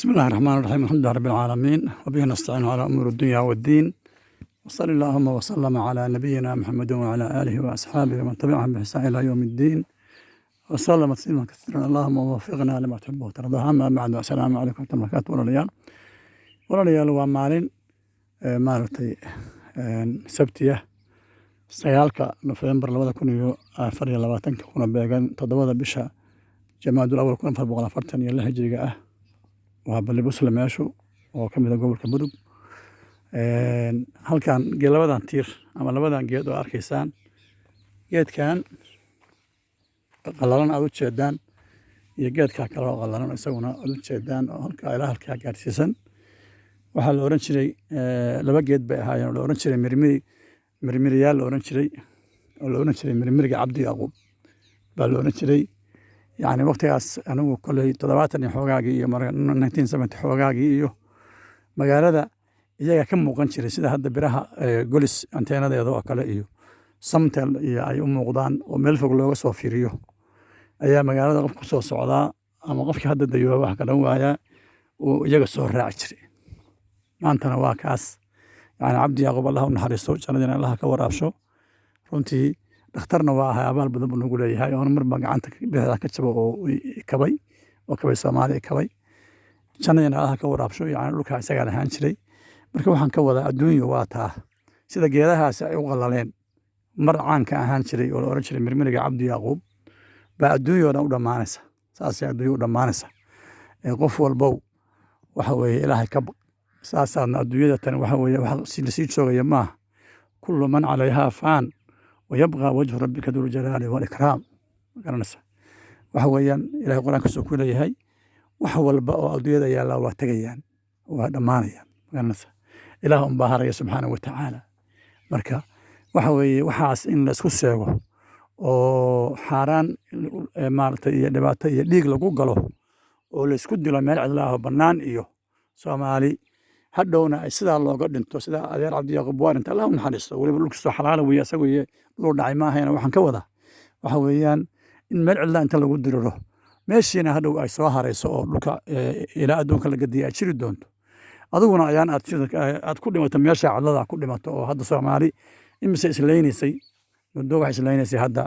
بسم الله الرحمن الرحيم. الحمد لله رب العالمين، وبه نستعين على أمور الدنيا والدين، وصلى اللهم وسلم على نبينا محمد وعلى آله وأصحابه ومن تبعهم بإحسان إلى يوم الدين، وسلم تسليما كثيرا. اللهم وفقنا لما تحب وترضى. أما بعد، السلام عليكم ورحمة الله وبركاته. walaalayaal waa maalin maaragtay sabtiya 9 Nofeembar 2024 kuna beegan 7 bisha Jamaadul Awwal 1446 hijriga ah. waa Balli Busle meeshu oo ka mid ah gobolka Mudug. halkan labadan tiir ama labadan geed oo arkaysaan, geedkan qallalan aad u jeedaan iyo geedka kale oo qallalan isaguna aad u jeedaan oo halkaa gaarsiisan. waxaa la oran jiray laba geed bay ahaayeen oo la oran jiray mirmiriyaal la oran jiray, oo la oran jiray mirmiriga Cabdi Yacquub baa la oran jiray. يعني waqtigaas anigu kolay 70 xoogaagii iyo 1970 xoogaagii iyo magaalada iyaga ka muuqan jiray sida hadda biraha golis anteenadeeda oo kale iyo samtel iyo ay u muuqdaan oo meel fog looga soo fiiriyo ayaa magaalada qof ku soo socdaa ama qofkii hadda dayooba wax ka dhan waaya oo iyaga soo raaci jiray. maantana waa kaas, yani Cabdi Yacquub Allah u naxariisto, jannadina Allah ka waraabsho. runtii dhakhtarna waa ahay, abaal badan buu nagu leeyahay. oo marba gacanta bidixda ka jabo oo kabay Soomaaliya kabay, jannadina Allah ka waraabsho. yani dhulka isagaa lahaan jiray. marka waxaan ka wadaa adduunyo waa taa sida geedahaasi ay u qallaleen mar caanka ahaan jiray oo la oran jiray mirmiriga Cabdi Yacquub baa adduunyoo dhan u dhammaanaysa. saasay adduunyo u dhammaanaysa. qof walbow waxa weeye ilaahay ka baq. saasaadna adduunyada tan waxa weeye wax lasii joogaya maaha. kullu man calayhaa faan ويبقى وجه ربك ذو الجلال والإكرام. garanaysa waxa weeyaan ilaahay quraankiisa ku leeyahay wax walba oo adduunyada yaala waa tagayaan, waa dhamaanayaan. garanaysa ilaah un baa haraya subxaanahu wa tacaala. marka waxa weeye waxaas in la isku sheego oo xaaraan maaragtay iyo dhibaato iyo dhiig lagu galo oo la isku dilo meel cidla ah bannaan iyo Soomaali hadhowna ay sidaa looga dhinto sida adeer Cabdi Yacquub waa dhinta, Allah u naxariisto. weliba dhulkiisa xalaal weeye, isagu dhul dhacay ma ahayna. waxaan ka wadaa waxa weeyaan in meel cidla inta lagu diriro meeshiina hadhow ay soo harayso oo dhulka ilaa adduunka la gadiya ay jiri doonto. adiguna ayaan aad ku dhimato meesha cidlada ku dhimato. oo hadda Soomaali imise islaynaysay muddo wax islaynaysay hadda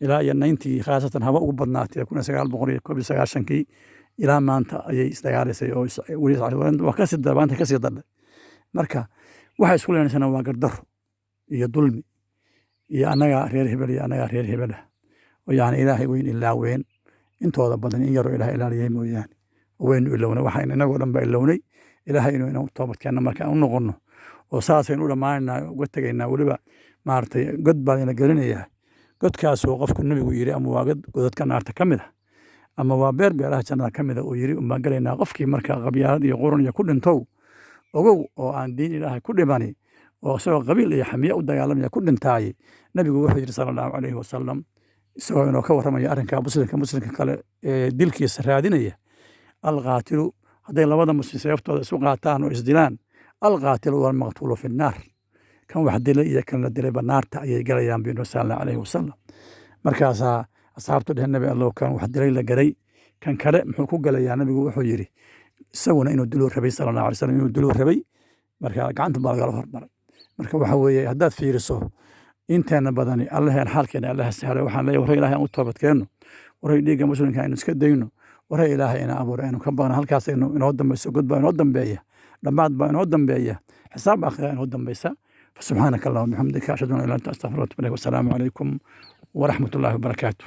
ilaa iyo 90 khaasatan haba ugu badnaatay 1991 ilaa maanta ayay isdagaalaysay oo waa ka sii dabaanta ka sii darday. marka waxa isku leenaysana waa gardaro iyo dulmi iyo anaga reer hebel iyo anaga reer hebel oo yani ilaahay weyn ilaa weyn intooda badan in yaro ilaahay ilaaliyay mooyaane weyn ilowna waxaan inagoo dhan ba ilownay. ilaahay inuu toobadkeena marka u noqono oo saasaynu u dhamaanayna uga tagaynaa. weliba maartay god baa ina gelinayaa. godkaas oo qofku nabigu yiri ama waa godadka naarta ka mid ah ama waa beeraha jannada ka mid ah oo yiri uma galaynaa qofkii marka qabyaalad iyo quran iyo ku dhintow ogow oo aan diin ilaahay ku dhibani oo isagoo qabiil iyo xamiye u dagaalamaya ku dhintaay. nabigu wuxuu yiri sallallahu alayhi wasallam isagoo inoo ka warramaya arrinka muslimka kale ee dilkiisa raadinaya, alqaatilu hadday labada muslim seeftooda isu qaataan oo isdilaan, alqaatilu wal maqtuulu fi nnaar, kan wax dilay iyo kan la dilay naarta ayay galayaan bi sallallahu alayhi wasallam. markaasaa asxaabtu dhaheen nabi Allah kan wax dilay la garay kan kale muxuu ku galayaa? nabigu wuxuu yiri isaguna inuu dilo rabay sallallahu alayhi wasallam, inuu dilo rabay. marka gacanta baa laga hormaray. marka waxa weeye haddaad fiiriso inteena badani Allaheen xaalkeena Allah sahray. waxaan leeyahay war ilaahay aan u toobadkeeno, war dhiigga muslimka aynu iska dayno, war ilaahay ina abuuray aynu ka baqna. halkaas inoo dambayso god baa inoo dambeeya, dhammaad baa inoo dambeeya, xisaab aakhira inoo dambaysa. فسبحانك اللهم وبحمدك أشهد أن لا إله إلا أنت أستغفرك وأتوب إليك. والسلام عليكم ورحمة الله وبركاته.